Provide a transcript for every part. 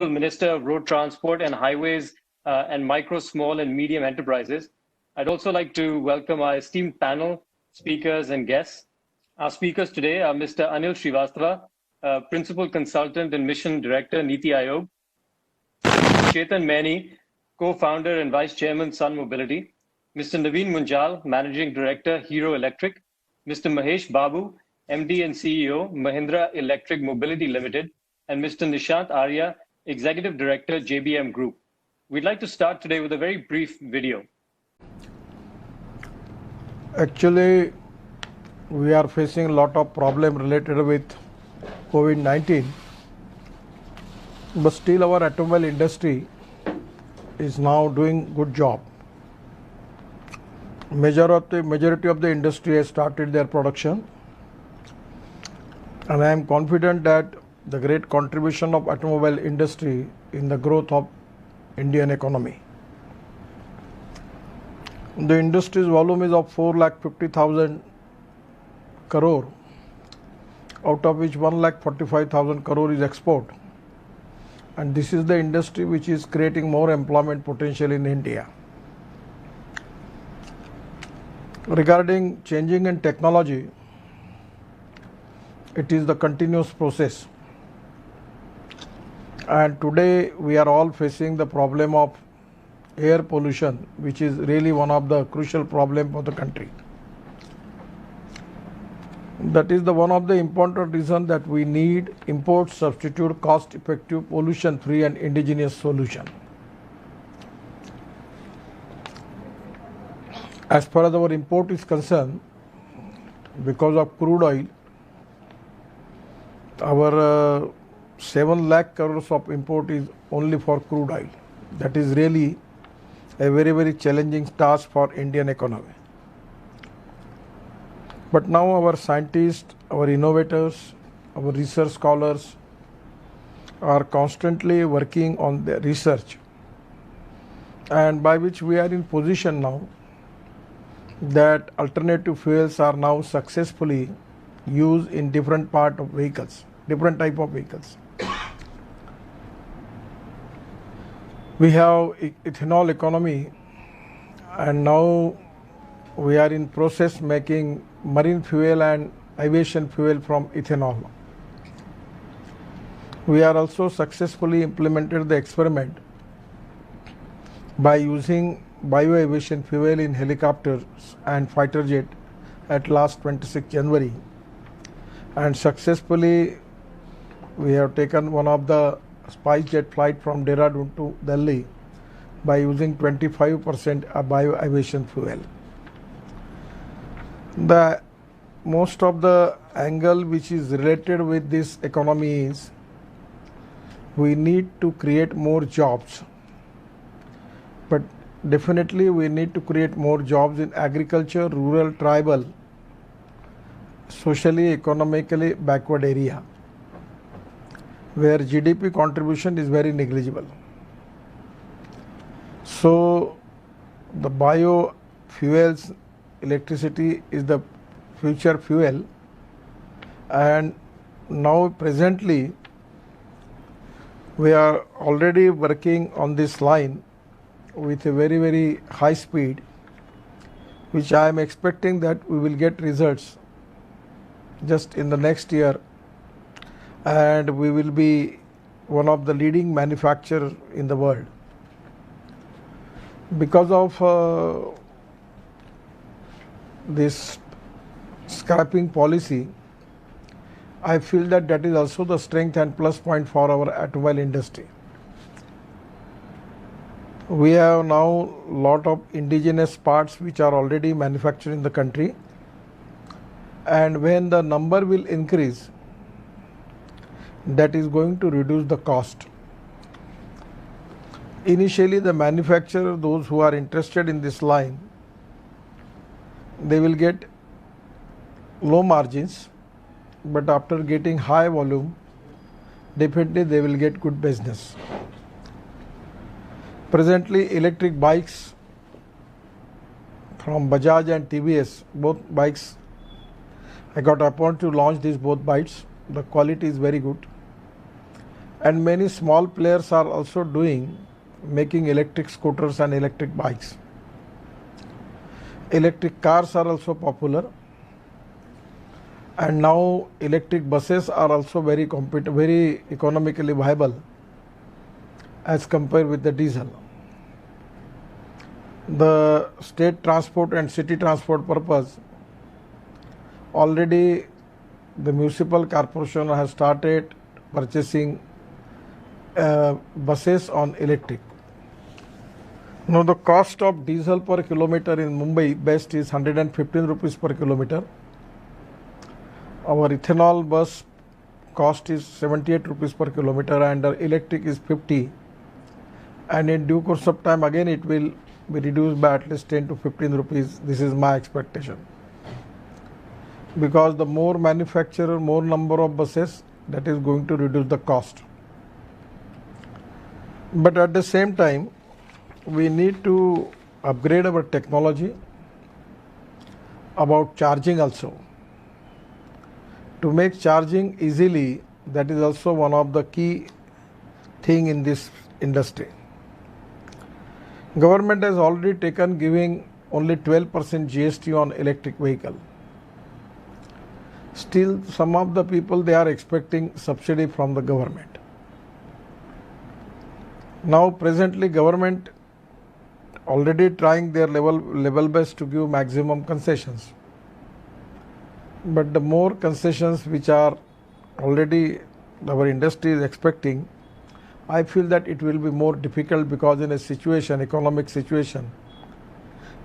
Minister of Road Transport and Highways and Micro, Small and Medium Enterprises. I'd also like to welcome our esteemed panel, speakers and guests. Our speakers today are Mr. Anil Srivastava, Principal Consultant and Mission Director, Niti Aayog, Chetan Maini, Co-founder and Vice Chairman, Sun Mobility, Mr. Naveen Munjal, Managing Director, Hero Electric, Mr. Mahesh Babu, MD and CEO, Mahindra Electric Mobility Limited, and Mr. Nishant Arya, Executive Director, JBM Group. We'd like to start today with a very brief video. Actually, we are facing a lot of problem related with COVID-19, but still our automobile industry is now doing good job. Majority of the industry has started their production, and I am confident that the great contribution of automobile industry in the growth of Indian economy. The industry's volume is of 4,50,000 crore, out of which 1,45,000 crore is export. And this is the industry which is creating more employment potential in India. Regarding changing in technology, it is the continuous process. And today we are all facing the problem of air pollution, which is really one of the crucial problems for the country. That is the one of the important reasons that we need import substitute cost effective pollution free and indigenous solution. As far as our import is concerned, because of crude oil, our 7 lakh crores of import is only for crude oil. That is really a very challenging task for Indian economy. But now our scientists, our innovators, our research scholars are constantly working on the research, and by which we are in position now that alternative fuels are now successfully used in different type of vehicles. We have ethanol economy, and now we are in process making marine fuel and aviation fuel from ethanol. We are also successfully implemented the experiment by using bio-aviation fuel in helicopters and fighter jet at last 26 January. And successfully we have taken one of the SpiceJet flight from Dehradun to Delhi by using 25% bio-aviation fuel. The most of the angle which is related with this economy is we need to create more jobs, but definitely we need to create more jobs in agriculture, rural, tribal, socially, economically backward area, where GDP contribution is very negligible. So the biofuels, electricity is the future fuel, and now presently we are already working on this line with a very high speed, which I am expecting that we will get results just in the next year, and we will be one of the leading manufacturers in the world. Because of this scrapping policy, I feel that that is also the strength and plus point for our automobile industry. We have now a lot of indigenous parts which are already manufactured in the country, and when the number will increase, that is going to reduce the cost. Initially the manufacturer, those who are interested in this line, they will get low margins, but after getting high volume, definitely they will get good business. Presently electric bikes from Bajaj and TVS, both bikes, I got appointed to launch these both bikes. The quality is very good, and many small players are also making electric scooters and electric bikes. Electric cars are also popular, and now electric buses are also very economically viable as compared with the diesel. The state transport and city transport purpose, already the municipal corporation has started purchasing buses on electric. Now the cost of diesel per kilometer in Mumbai best is 115 rupees per kilometer. Our ethanol bus cost is 78 rupees per kilometer, and our electric is 50. And in due course of time, again it will be reduced by at least 10 to 15 rupees. This is my expectation. Because the more manufacturer, more number of buses, that is going to reduce the cost. But at the same time, we need to upgrade our technology about charging also. To make charging easily, that is also one of the key thing in this industry. Government has already taken giving only 12% GST on electric vehicle. Still, some of the people, they are expecting subsidy from the government. Now presently government already trying their level best to give maximum concessions. But the more concessions which are already our industry is expecting, I feel that it will be more difficult, because in a situation, economic situation,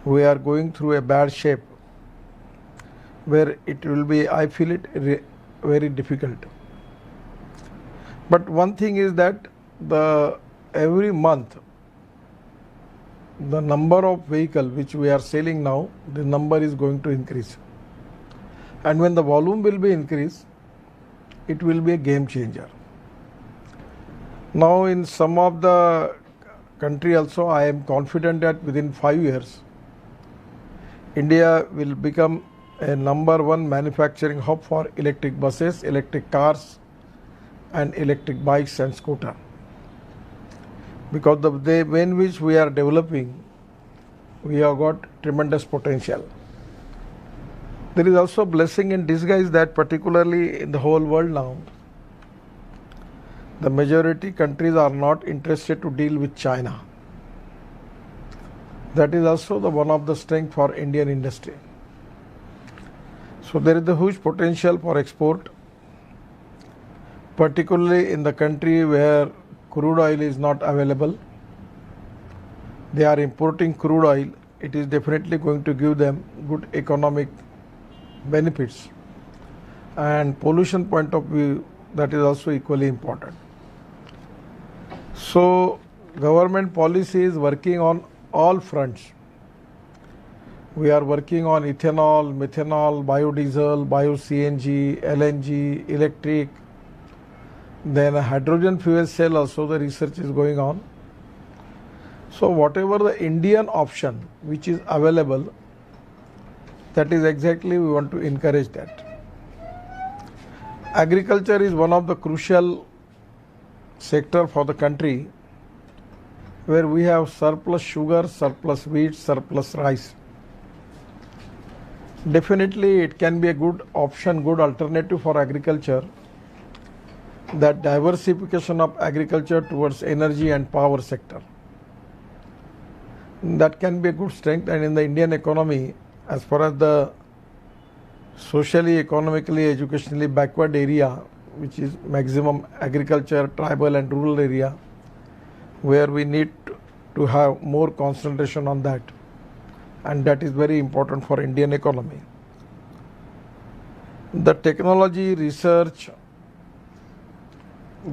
we are going through a bad shape where it will be, I feel it very difficult. But one thing is that every month the number of vehicle which we are selling now, the number is going to increase. And when the volume will be increased, it will be a game changer. Now in some of the country also, I am confident that within 5 years, India will become a #1 manufacturing hub for electric buses, electric cars and electric bikes and scooter. Because the way in which we are developing, we have got tremendous potential. There is also blessing in disguise that particularly in the whole world now, the majority countries are not interested to deal with China. That is also one of the strength for Indian industry. So there is a huge potential for export, particularly in the country where crude oil is not available. They are importing crude oil. It is definitely going to give them good economic benefits. And pollution point of view, that is also equally important. So government policy is working on all fronts. We are working on ethanol, methanol, biodiesel, bio-CNG, LNG, electric. Then a hydrogen fuel cell also the research is going on. So whatever the Indian option which is available, that is exactly we want to encourage that. Agriculture is one of the crucial sector for the country, where we have surplus sugar, surplus wheat, surplus rice. Definitely it can be a good option, good alternative for agriculture. That diversification of agriculture towards energy and power sector, that can be a good strength. And in the Indian economy, as far as the socially, economically, educationally backward area, which is maximum agriculture, tribal and rural area, where we need to have more concentration on that, and that is very important for Indian economy. The technology, research,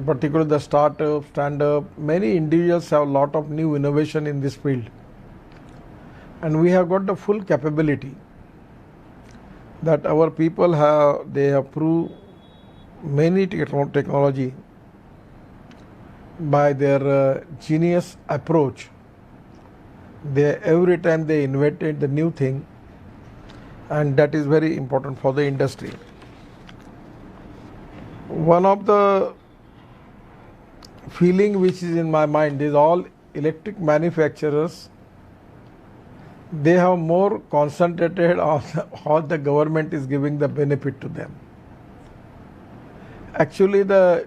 particularly the startup, stand-up, many individuals have a lot of new innovation in this field, and we have got the full capability that our people have. They have proved many technology by their genius approach. Every time they invented the new thing, and that is very important for the industry. One of the feeling which is in my mind is all electric manufacturers, they have more concentrated on how the government is giving the benefit to them. Actually, the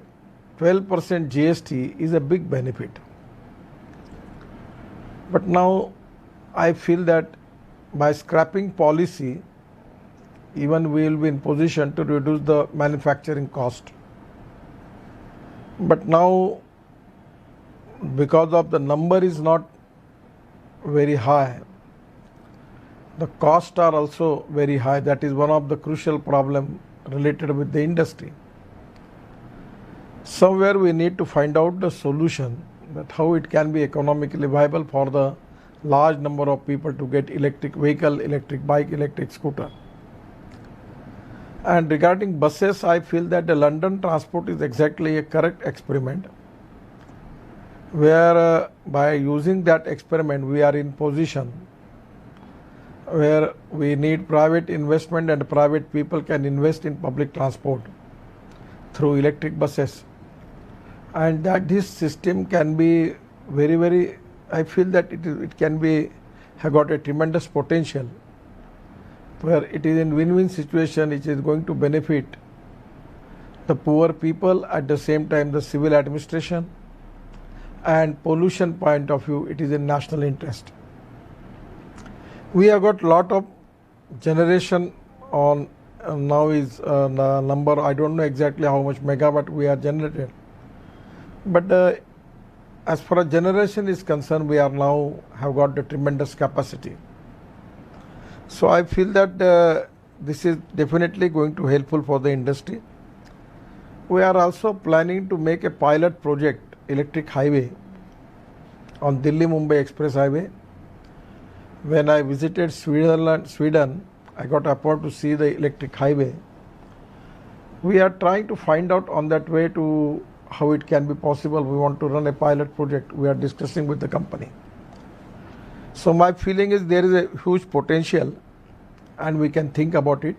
12% GST is a big benefit. But now I feel that by scrapping policy, even we will be in position to reduce the manufacturing cost. But now, because of the number is not very high, the costs are also very high. That is one of the crucial problem related with the industry. Somewhere we need to find out the solution, that how it can be economically viable for the large number of people to get electric vehicle, electric bike, electric scooter. And regarding buses, I feel that the London transport is exactly a correct experiment, where by using that experiment we are in position where we need private investment and private people can invest in public transport through electric buses, and that this system can be very, I feel that it can be have got a tremendous potential, where it is in win-win situation, which is going to benefit the poor people, at the same time the civil administration, and pollution point of view it is in national interest. We have got lot of generation on now is number, I don't know exactly how much megawatt we are generated, but as far as generation is concerned, we are now have got the tremendous capacity. So I feel that this is definitely going to helpful for the industry. We are also planning to make a pilot project, electric highway on Delhi-Mumbai Express Highway. When I visited Sweden, I got a opportunity to see the electric highway. We are trying to find out on that way to how it can be possible. We want to run a pilot project. We are discussing with the company. So my feeling is there is a huge potential and we can think about it,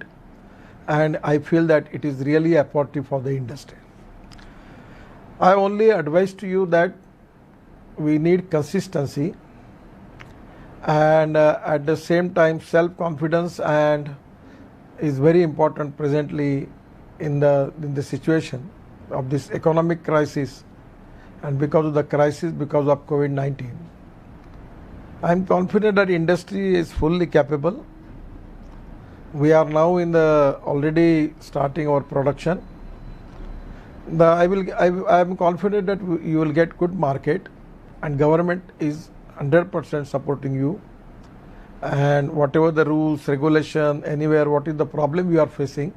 and I feel that it is really opportunity for the industry. I only advise to you that we need consistency and at the same time self-confidence, and is very important presently in the situation of this economic crisis, and because of the crisis because of COVID-19. I am confident that industry is fully capable. We are now in the already starting our production. I am confident that you will get good market, and government is 100% supporting you, and whatever the rules, regulation, anywhere, what is the problem you are facing,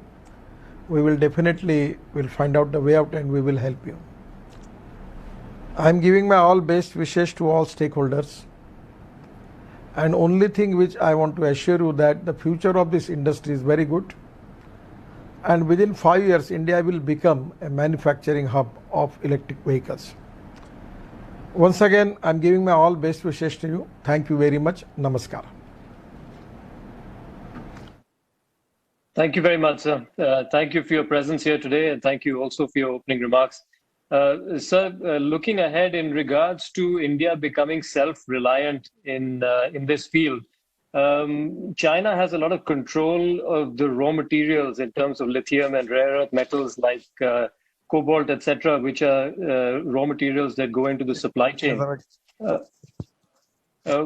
we will definitely will find out the way out and we will help you. I am giving my all best wishes to all stakeholders, and only thing which I want to assure you that the future of this industry is very good, and within 5 years India will become a manufacturing hub of electric vehicles. Once again, I am giving my all best wishes to you. Thank you very much. Namaskar. Thank you very much, sir. Thank you for your presence here today, and thank you also for your opening remarks. Sir, looking ahead in regards to India becoming self-reliant in this field, China has a lot of control of the raw materials in terms of lithium and rare earth metals like cobalt, etc., which are raw materials that go into the supply chain. How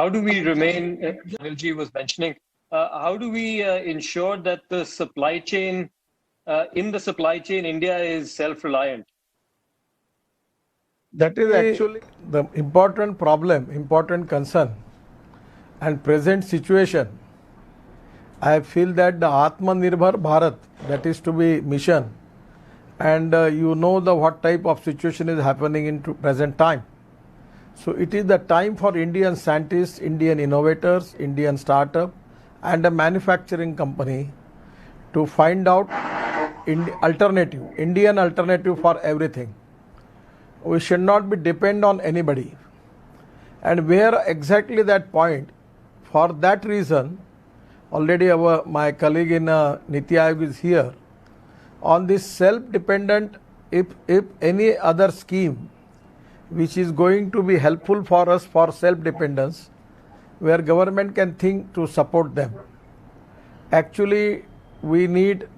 do we remain, Anilji was mentioning, how do we ensure that the supply chain, in the supply chain, India is self-reliant? That is actually the important problem, important concern, and present situation. I feel that the Atmanirbhar Bharat, that is to be mission, and you know the what type of situation is happening in present time. So it is the time for Indian scientists, Indian innovators, Indian startup, and a manufacturing company to find out Indian alternative for everything. We should not be depend on anybody. And where exactly that point, for that reason, already my colleague in Niti Aayog is here. On this self-dependent if any other scheme which is going to be helpful for us for self-dependence, where government can think to support them. Actually, we need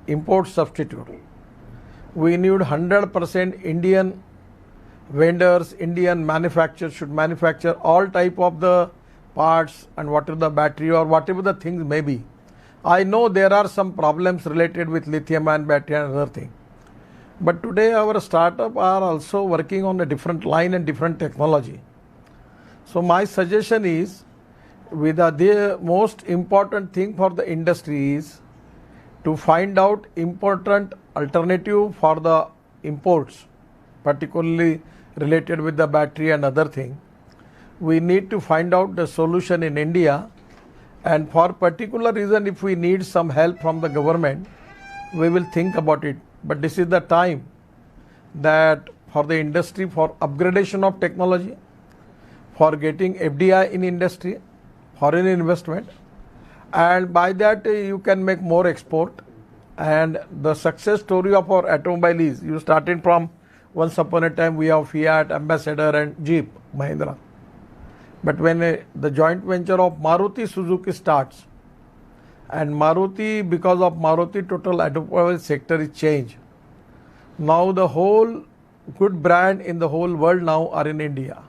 import substitute. We need 100% Indian vendors, Indian manufacturers should manufacture all type of the parts and whatever the battery or whatever the things may be. I know there are some problems related with lithium-ion battery and other thing. But today our startup are also working on a different line and different technology. So my suggestion is, with the most important thing for the industry is to find out important alternative for the imports, particularly related with the battery and other thing. We need to find out the solution in India, and for particular reason if we need some help from the government, we will think about it. But this is the time that for the industry, for upgradation of technology, for getting FDI in industry, foreign investment, and by that you can make more export. And the success story of our automobile is, you started from once upon a time we have Fiat, Ambassador and Jeep, Mahindra. But when the joint venture of Maruti Suzuki starts, and Maruti, because of Maruti, total automobile sector is changed. Now the whole good brand in the whole world now are in India.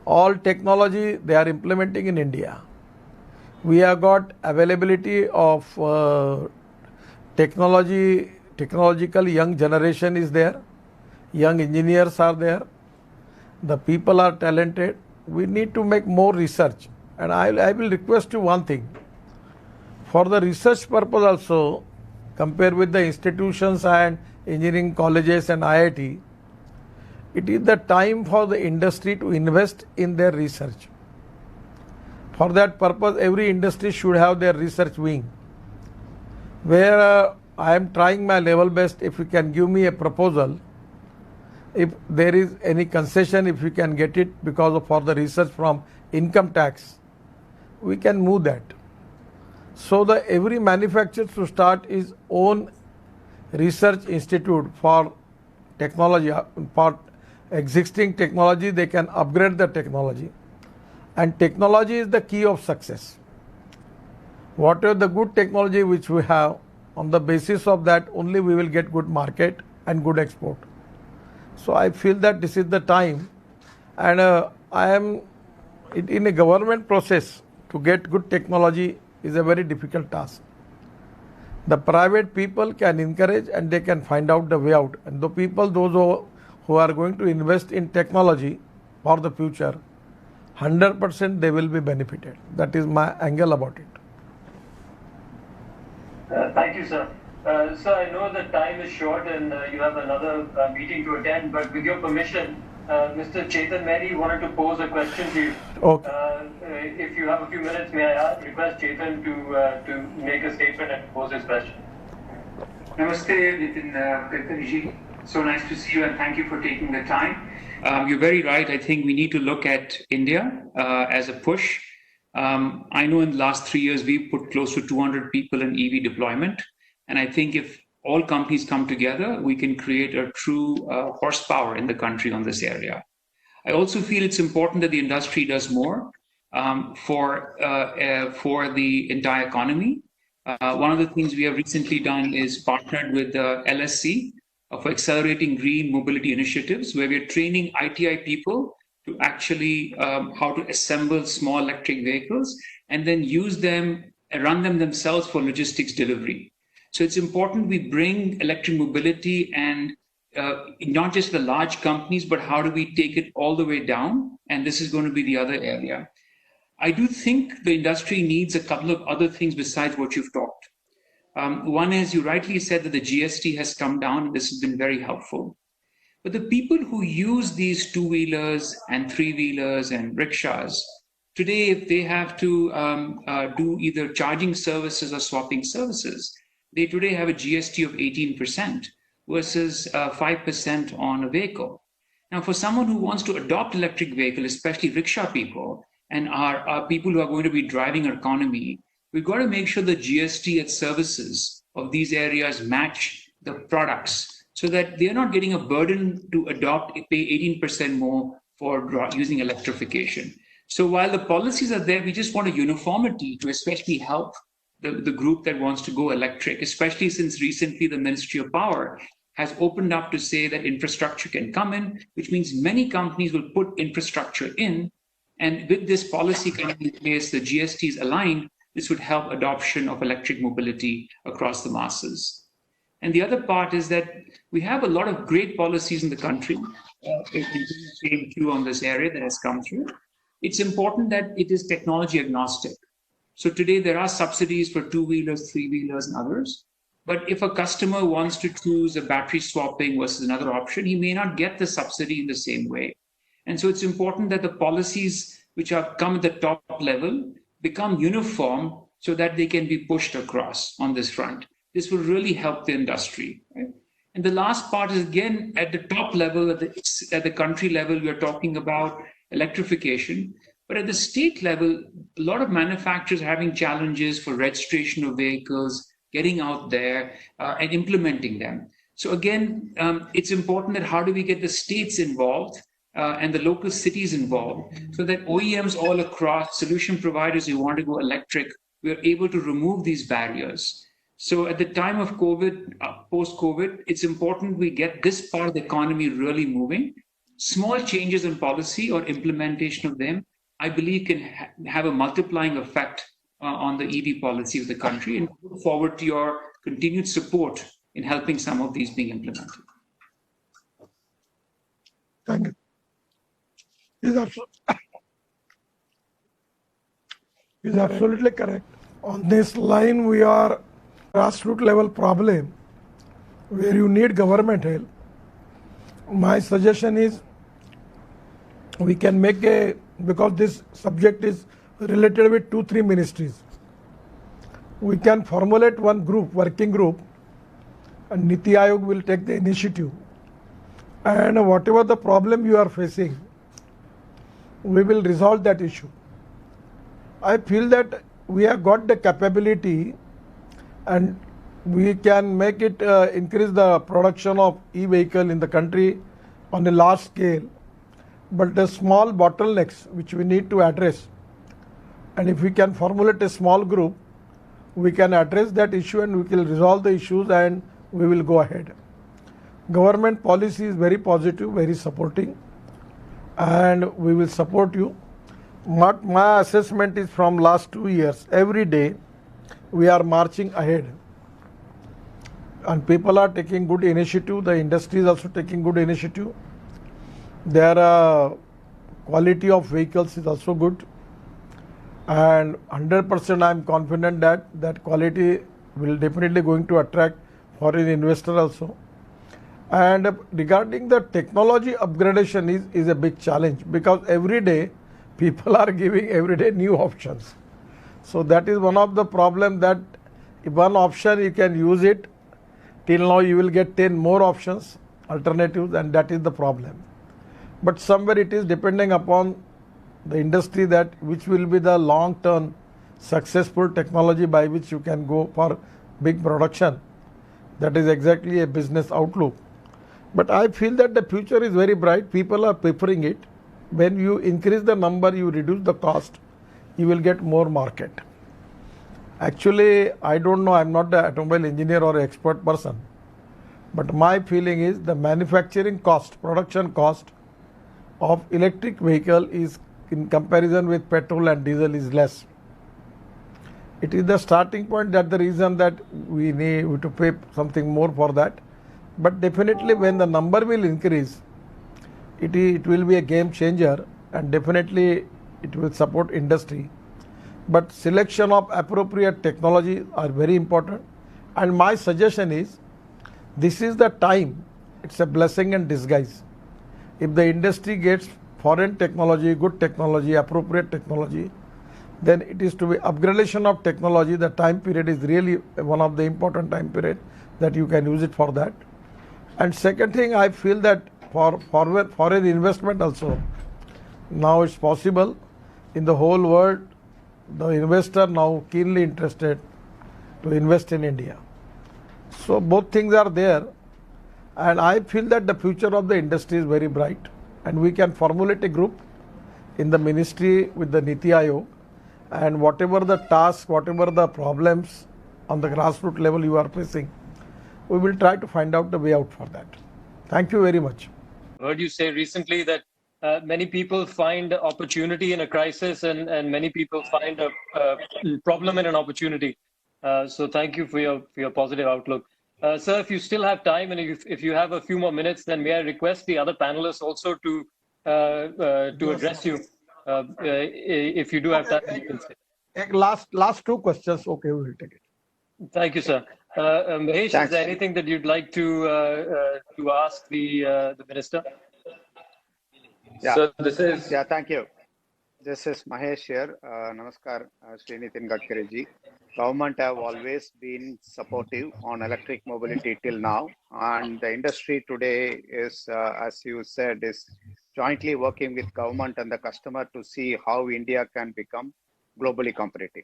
All technology they are implementing in India. We have got availability of technological young generation is there. Young engineers are there. The people are talented. We need to make more research. And I will request you one thing. For the research purpose also, compare with the institutions and engineering colleges and IIT, it is the time for the industry to invest in their research. For that purpose, every industry should have their research wing, where I am trying my level best. If you can give me a proposal, if there is any concession, if you can get it because of for the research from income tax, we can move that. So the every manufacturer to start his own research institute for technology, for existing technology, they can upgrade the technology. And technology is the key of success. Whatever the good technology which we have, on the basis of that only we will get good market and good export. So I feel that this is the time, and I am in a government process to get good technology is a very difficult task. The private people can encourage and they can find out the way out, and the people, those who are going to invest in technology for the future, 100% they will be benefited. That is my angle about it. Thank you, sir. Sir, I know that time is short and you have another meeting to attend, but with your permission, Mr. Chetan Mehri wanted to pose a question to you. Okay. If you have a few minutes, may I request Chetan to make a statement and pose his question? Namaste, Nitin Gadkari. So nice to see you, and thank you for taking the time. You're very right. I think we need to look at India as a push. I know in the last 3 years, we've put close to 200 people in EV deployment. And I think if all companies come together, we can create a true horsepower in the country on this area. I also feel it's important that the industry does more for the entire economy. One of the things we have recently done is partnered with the LSC for accelerating green mobility initiatives, where we're training ITI people to actually how to assemble small electric vehicles and then use them and run them themselves for logistics delivery. So it's important we bring electric mobility and not just the large companies, but how do we take it all the way down? And this is going to be the other area. I do think the industry needs a couple of other things besides what you've talked. One is, you rightly said that the GST has come down, and this has been very helpful. But the people who use these two-wheelers and three-wheelers and rickshaws, today, if they have to do either charging services or swapping services, they today have a GST of 18% versus 5% on a vehicle. Now, for someone who wants to adopt electric vehicle, especially rickshaw people and are people who are going to be driving our economy, we've got to make sure the GST and services of these areas match the products so that they're not getting a burden to pay 18% more for using electrification. So while the policies are there, we just want a uniformity to especially help the group that wants to go electric, especially since recently the Ministry of Power has opened up to say that infrastructure can come in, which means many companies will put infrastructure in. And with this policy coming in place, the GST is aligned, this would help adoption of electric mobility across the masses. And the other part is that we have a lot of great policies in the country, same queue on this area that has come through. It's important that it is technology agnostic. So today there are subsidies for two-wheelers, three-wheelers, and others. But if a customer wants to choose a battery swapping versus another option, he may not get the subsidy in the same way. And so it's important that the policies which have come at the top level become uniform so that they can be pushed across on this front. This will really help the industry. Right? And the last part is, again, at the top level, at the country level, we are talking about electrification. But at the state level, a lot of manufacturers are having challenges for registration of vehicles, getting out there and implementing them. So again, it's important that how do we get the states involved and the local cities involved so that OEMs all across, solution providers who want to go electric, we are able to remove these barriers. So at the time of COVID, post-COVID, it's important we get this part of the economy really moving. Small changes in policy or implementation of them, I believe, can have a multiplying effect on the EV policy of the country, and look forward to your continued support in helping some of these being implemented. Thank you. Is absolutely correct. On this line, we are grassroots level problem where you need government help. My suggestion is we can make because this subject is related with 2-3 ministries. We can formulate one group, working group, and Niti Aayog will take the initiative. And whatever the problem you are facing, we will resolve that issue. I feel that we have got the capability and we can make it increase the production of e-vehicle in the country on a large scale. But the small bottlenecks which we need to address, and if we can formulate a small group, we can address that issue and we can resolve the issues and we will go ahead. Government policy is very positive, very supporting, and we will support you. What my assessment is from last 2 years, every day we are marching ahead. And people are taking good initiative, the industry is also taking good initiative. Their quality of vehicles is also good. And 100% I am confident that that quality will definitely going to attract foreign investor also. And regarding the technology upgradation is a big challenge, because every day people are giving every day new options. So that is one of the problem, that if one option you can use it, till now you will get 10 more options, alternatives, and that is the problem. But somewhere it is depending upon the industry that which will be the long-term successful technology by which you can go for big production. That is exactly a business outlook. But I feel that the future is very bright. People are preferring it. When you increase the number, you reduce the cost, you will get more market. Actually, I don't know, I'm not the automobile engineer or expert person. But my feeling is the manufacturing cost, production cost of electric vehicle is, in comparison with petrol and diesel, is less. It is the starting point, that the reason that we need to pay something more for that. But definitely when the number will increase, it will be a game changer, and definitely it will support industry. But selection of appropriate technology are very important. And my suggestion is, this is the time, it's a blessing in disguise. If the industry gets foreign technology, good technology, appropriate technology, then it is to be upgradation of technology. The time period is really one of the important time period that you can use it for that. And second thing, I feel that for foreign investment also, now it's possible in the whole world. The investor now keenly interested to invest in India. So both things are there. And I feel that the future of the industry is very bright, and we can formulate a group in the ministry with the Niti Aayog, and whatever the task, whatever the problems on the grassroots level you are facing, we will try to find out the way out for that. Thank you very much. I heard you say recently that many people find opportunity in a crisis, and many people find a problem in an opportunity. So thank you for your positive outlook. Sir, if you still have time, and if you have a few more minutes, then may I request the other panelists also to address you. If you do have time, you can say. Last two questions. Okay, we will take it. Thank you, sir. Mahesh, Thanks. is there anything that you'd like to ask the minister? Yeah. So this is. Yeah, thank you. This is Mahesh here. Namaskar, Sri Nitin Gadkari ji. Government have always been supportive on electric mobility till now, and the industry today is, as you said, is jointly working with government and the customer to see how India can become globally competitive.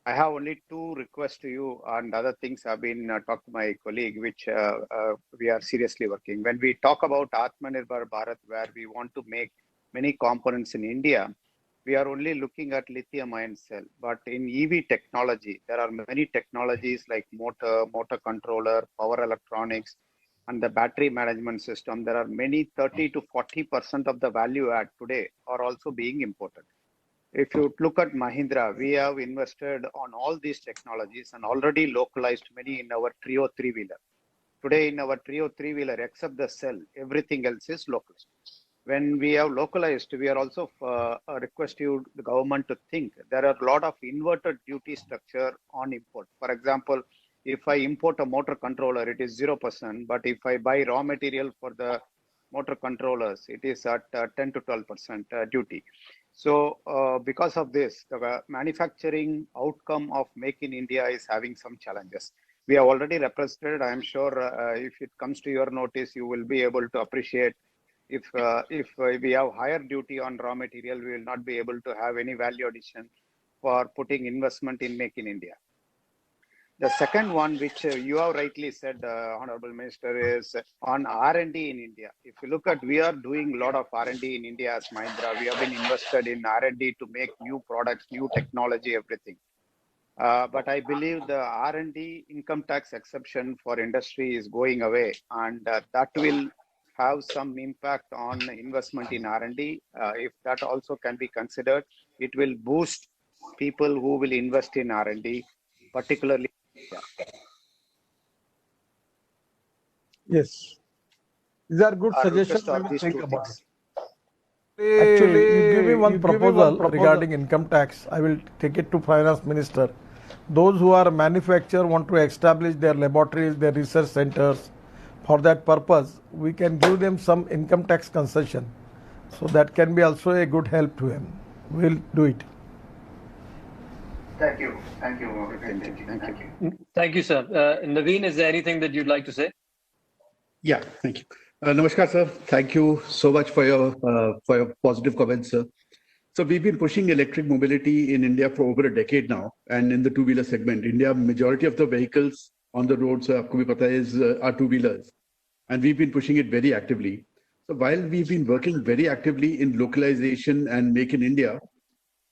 I have only two requests to you, and other things have been talked to my colleague, which we are seriously working. When we talk about Atmanirbhar Bharat, where we want to make many components in India, we are only looking at lithium-ion cell. But in EV technology, there are many technologies like motor controller, power electronics, and the battery management system. There are many 30 to 40% of the value add today are also being imported. If you look at Mahindra, we have invested on all these technologies and already localized many in our Trio 3-wheeler. Today in our Trio 3-wheeler, except the cell, everything else is localized. When we have localized, we are also request you, the government, to think there are a lot of inverted duty structure on import. For example, if I import a motor controller, it is 0%, but if I buy raw material for the motor controllers, it is at 10 to 12% duty. So because of this, the manufacturing outcome of Make in India is having some challenges. We have already represented. I am sure if it comes to your notice, you will be able to appreciate if we have higher duty on raw material, we will not be able to have any value addition for putting investment in Make in India. The second one, which you have rightly said, Honorable Minister, is on R&D in India. If you look at, we are doing a lot of R&D in India as Mahindra. We have been invested in R&D to make new products, new technology, everything. But I believe the R&D income tax exception for industry is going away, and that will have some impact on investment in R&D. If that also can be considered, it will boost people who will invest in R&D, particularly. Yes, these are good suggestions. Of We will these think two about things. it. Actually, you give me one proposal regarding income tax. I will take it to Finance Minister. Those who are manufacturer want to establish their laboratories, their research centers. For that purpose, we can give them some income tax concession. So that can be also a good help to them. We'll do it. Thank you. Thank you. Thank you. Thank you, sir. Naveen, is there anything that you'd like to say? Yeah, thank you. Namaskar, sir. Thank you so much for your positive comments, sir. So we've been pushing electric mobility in India for over a decade now, and in the two-wheeler segment, India, majority of the vehicles on the roads, aapko bhi pata hai, are two-wheelers, and we've been pushing it very actively. So while we've been working very actively in localization and Make in India,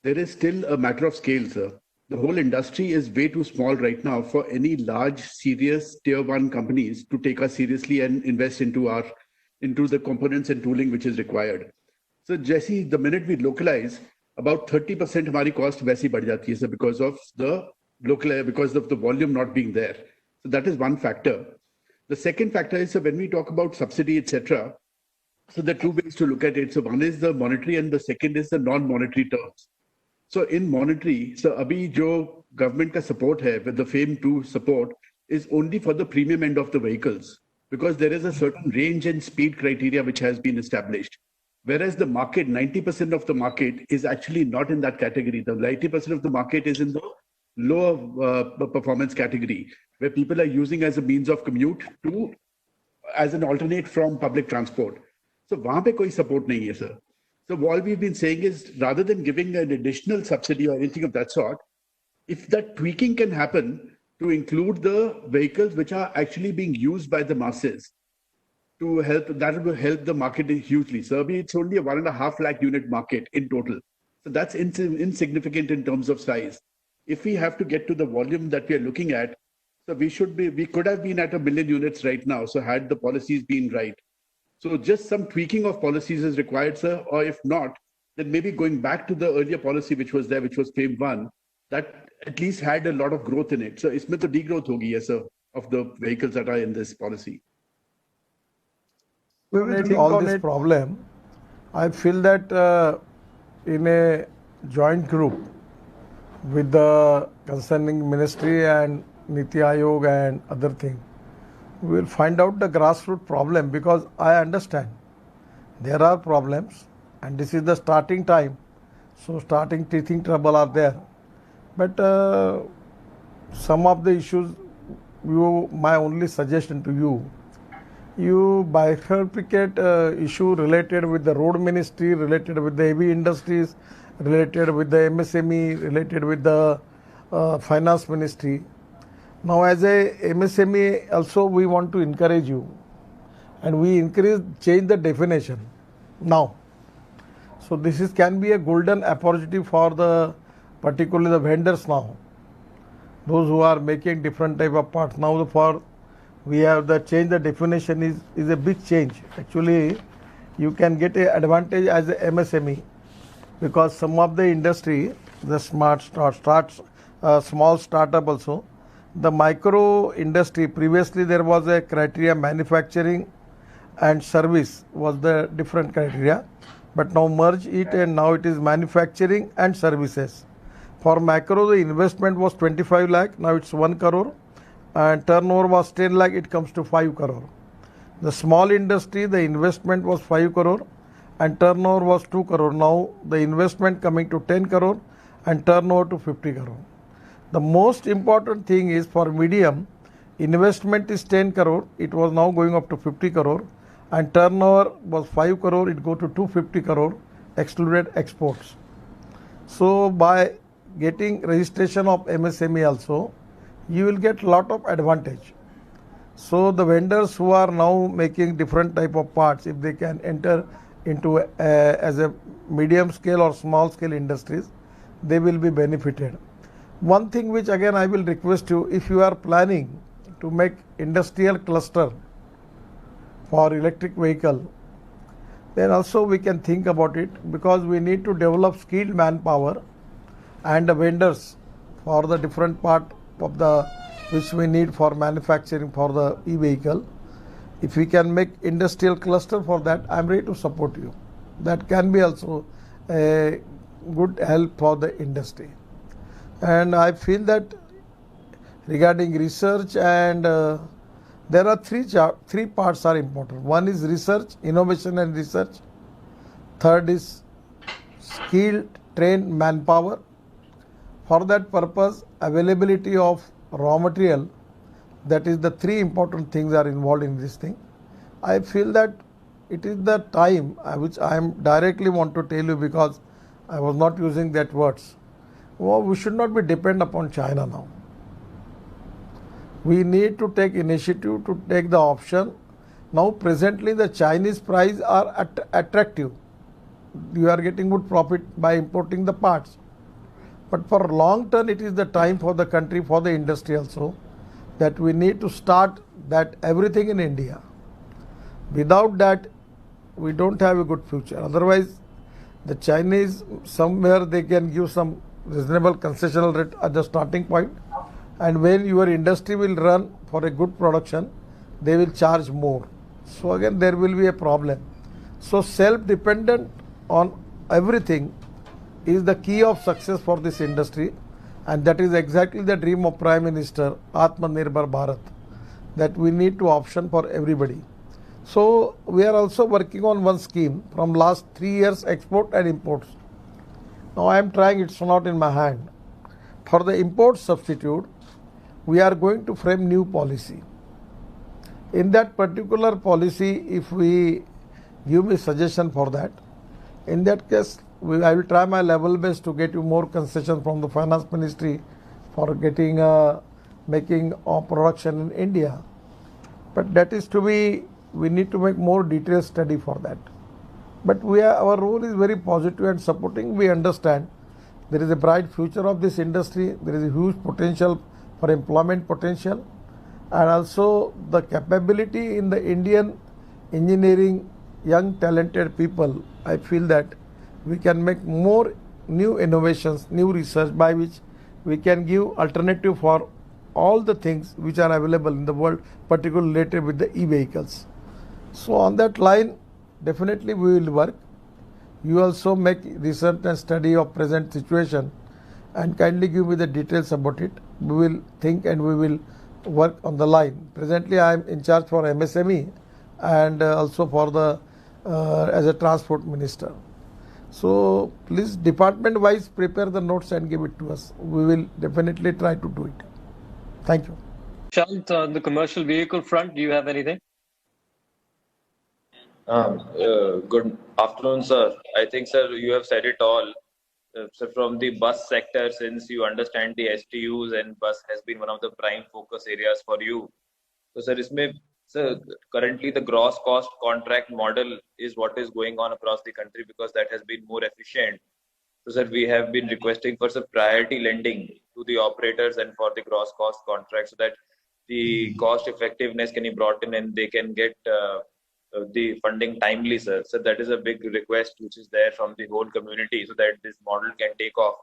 there is still a matter of scale, sir. The whole industry is way too small right now for any large, serious tier one companies to take us seriously and invest into the components and tooling which is required. So Jesse, the minute we localize, about 30% हमारी cost वैसे ही बढ़ जाती है, sir, because of the volume not being there. So that is one factor. The second factor is, so when we talk about subsidy, etc., so there are two ways to look at it. So one is the monetary and the second is the non-monetary terms. So in monetary, so abhi jo government ka support hai with the FAME 2 support is only for the premium end of the vehicles, because there is a certain range and speed criteria which has been established. Whereas the market, 90% of the market is actually not in that category. The 90% of the market is in the lower performance category, where people are using as a means of commute as an alternate from public transport. So wahan pe koi support nahi hai, sir. So all we've been saying is, rather than giving an additional subsidy or anything of that sort, if that tweaking can happen to include the vehicles which are actually being used by the masses, to help. That will help the market hugely. So it's only a 1.5 lakh unit market in total. So that's insignificant in terms of size. If we have to get to the volume that we are looking at, so we could have been at 1 million units right now. So had the policies been right. So just some tweaking of policies is required, sir. Or if not, then maybe going back to the earlier policy which was there, which was FAME 1, that at least had a lot of growth in it. So isme to degrowth hogi, yes, sir, of the vehicles that are in this policy. We will think all this problem. I feel that in a joint group with the concerning ministry and Niti Aayog and other thing, we will find out the grassroots problem, because I understand there are problems and this is the starting time. So starting teething trouble are there. But some of the issues, my only suggestion to you bifurcate issue related with the road ministry, related with the heavy industries, related with the MSME, related with the finance ministry. Now as a MSME also we want to encourage you, and we change the definition now. So this can be a golden opportunity for particularly the vendors now, those who are making different type of parts. Now we have the change the definition is a big change. Actually you can get an advantage as a MSME, because some of the industry, the small startup also, the micro industry, previously there was a criteria manufacturing and service was the different criteria, but now merge it and now it is manufacturing and services. For macro the investment was 25 lakh, now it's 1 crore, and turnover was 10 lakh, it comes to 5 crore. The small industry, the investment was 5 crore and turnover was 2 crore. Now the investment coming to 10 crore and turnover to 50 crore. The most important thing is for medium, investment is 10 crore, it was now going up to 50 crore, and turnover was 5 crore, it go to 250 crore, excluded exports. So by getting registration of MSME also, you will get lot of advantage. So the vendors who are now making different type of parts, if they can enter into as a medium scale or small scale industries, they will be benefited. One thing which again I will request you, if you are planning to make industrial cluster for electric vehicle, then also we can think about it, because we need to develop skilled manpower and the vendors for the different part of which we need for manufacturing for the e-vehicle. If we can make industrial cluster for that, I am ready to support you. That can be also a good help for the industry. And I feel that regarding research and there are three parts are important. One is research, innovation and research. Third is skilled, trained manpower. For that purpose, availability of raw material, that is the three important things are involved in this thing. I feel that it is the time which I am directly want to tell you, because I was not using that words. Well, we should not be dependent upon China now. We need to take initiative to take the option. Now presently the Chinese price are attractive. You are getting good profit by importing the parts. But for long term, it is the time for the country, for the industry also, that we need to start that everything in India. Without that, we don't have a good future. Otherwise, the Chinese, somewhere they can give some reasonable concessional rate at the starting point, and when your industry will run for a good production, they will charge more. So again, there will be a problem. So self-dependent on everything is the key of success for this industry, and that is exactly the dream of Prime Minister, Atmanirbhar Bharat, that we need to option for everybody. So we are also working on one scheme from last 3 years, export and imports. Now I am trying, it's not in my hand. For the import substitute, we are going to frame new policy. In that particular policy, if we give me suggestion for that, in that case, I will try my level best to get you more concession from the finance ministry for getting making production in India. But that is to be we need to make more detailed study for that. But our role is very positive and supporting. We understand there is a bright future of this industry. There is a huge potential for employment potential, and also the capability in the Indian engineering, young talented people. I feel that we can make more new innovations, new research by which we can give alternative for all the things which are available in the world, particularly related with the e-vehicles. So on that line, definitely we will work. You also make research and study of present situation and kindly give me the details about it. We will think and we will work on the line. Presently I am in charge for MSME and also for the as a transport minister. So please department wise prepare the notes and give it to us. We will definitely try to do it. Thank you. Shant, on the commercial vehicle front, do you have anything? Good afternoon, sir. I think, sir, you have said it all. So from the bus sector, since you understand the STUs and bus has been one of the prime focus areas for you. So, sir, currently the gross cost contract model is what is going on across the country because that has been more efficient. So, sir, we have been requesting for some priority lending to the operators and for the gross cost contract so that the cost effectiveness can be brought in and they can get the funding timely, sir. So that is a big request which is there from the whole community so that this model can take off.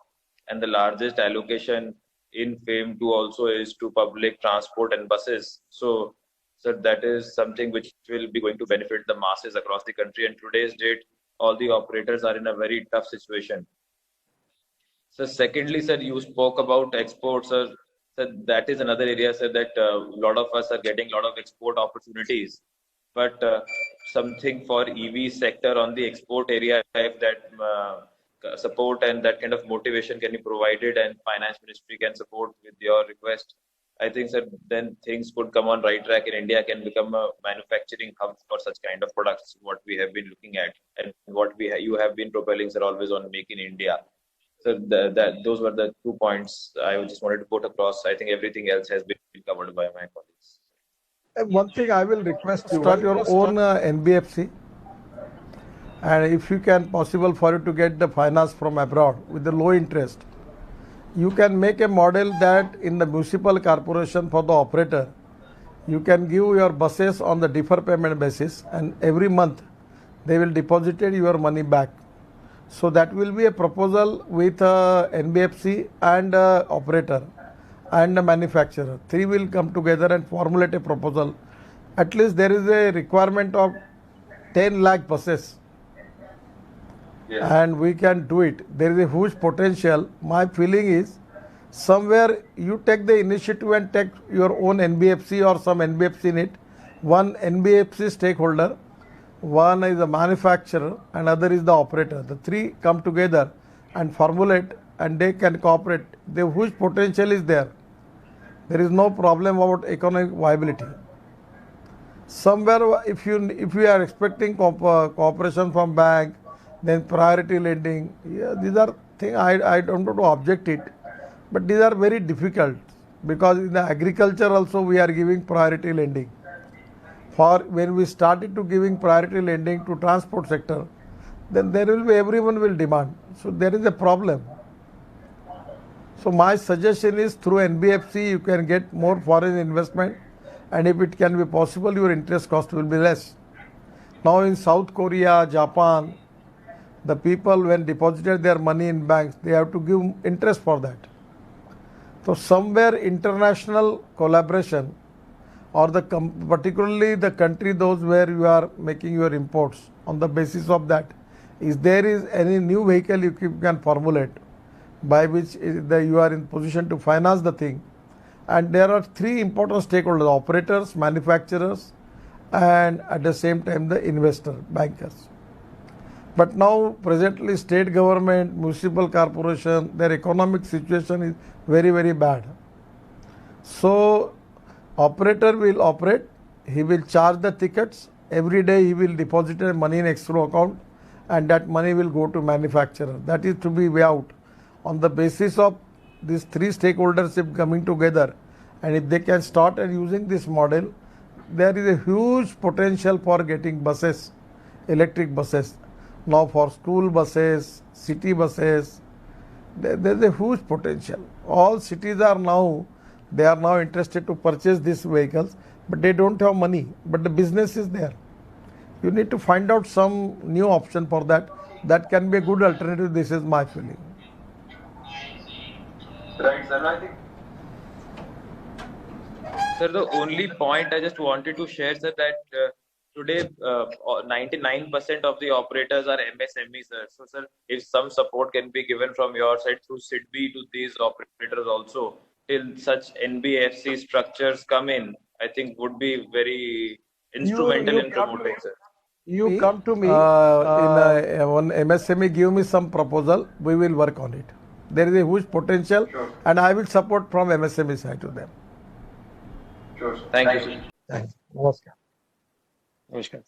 And the largest allocation in FAME 2 also is to public transport and buses. So that is something which will be going to benefit the masses across the country. And today's date, all the operators are in a very tough situation. So secondly, sir, you spoke about exports, sir. So that is another area, sir, that a lot of us are getting a lot of export opportunities. But something for EV sector on the export area, if that support and that kind of motivation can be provided and finance ministry can support with your request, I think, sir, then things could come on right track and India can become a manufacturing hub for such kind of products, what we have been looking at and what you have been propelling, sir, always on Make in India. So those were the 2 points I just wanted to put across. I think everything else has been covered by my colleagues. One thing I will request you, start your own NBFC, and if you can possible for you to get the finance from abroad with the low interest, you can make a model that in the municipal corporation for the operator, you can give your buses on the defer payment basis and every month they will deposit your money back. So that will be a proposal with NBFC and operator and the manufacturer. Three will come together and formulate a proposal. At least there is a requirement of 10 lakh buses. Yeah. And we can do it. There is a huge potential. My feeling is somewhere you take the initiative and take your own NBFC or some NBFC in it. One NBFC stakeholder, one is the manufacturer and other is the operator. The three come together and formulate and they can cooperate. The huge potential is there. There is no problem about economic viability. Somewhere if you are expecting cooperation from bank, then priority lending, yeah, these are things I don't want to object it, but these are very difficult because in the agriculture also we are giving priority lending. For when we started to giving priority lending to transport sector, then there will be everyone will demand. So there is a problem. So my suggestion is through NBFC you can get more foreign investment, and if it can be possible your interest cost will be less. Now in South Korea, Japan, the people when deposited their money in banks, they have to give interest for that. So somewhere international collaboration or particularly the country those where you are making your imports, on the basis of that, is there is any new vehicle you can formulate by which you are in position to finance the thing. And there are three important stakeholders: operators, manufacturers, and at the same time the investor, bankers. But now presently state government, municipal corporation, their economic situation is very, very bad. So operator will operate, he will charge the tickets, every day he will deposit money in escrow account and that money will go to manufacturer. That is to be way out. On the basis of these three stakeholders coming together, and if they can start and using this model, there is a huge potential for getting buses, electric buses. Now for school buses, city buses, there is a huge potential. All cities are now, they are now interested to purchase these vehicles, but they don't have money. But the business is there. You need to find out some new option for that. That can be a good alternative. This is my feeling. Right, sir. I think. Sir, the only point I just wanted to share, sir, that today 99% of the operators are MSMEs, sir. So, sir, if some support can be given from your side through SIDBI to these operators also, till such NBFC structures come in, I think would be very instrumental in promoting, sir. You come to me. One MSME, give me some proposal. We will work on it. There is a huge potential, and I will support from MSME side to them. Sure. Thank you, sir. Thanks. Namaskar. Namaskar.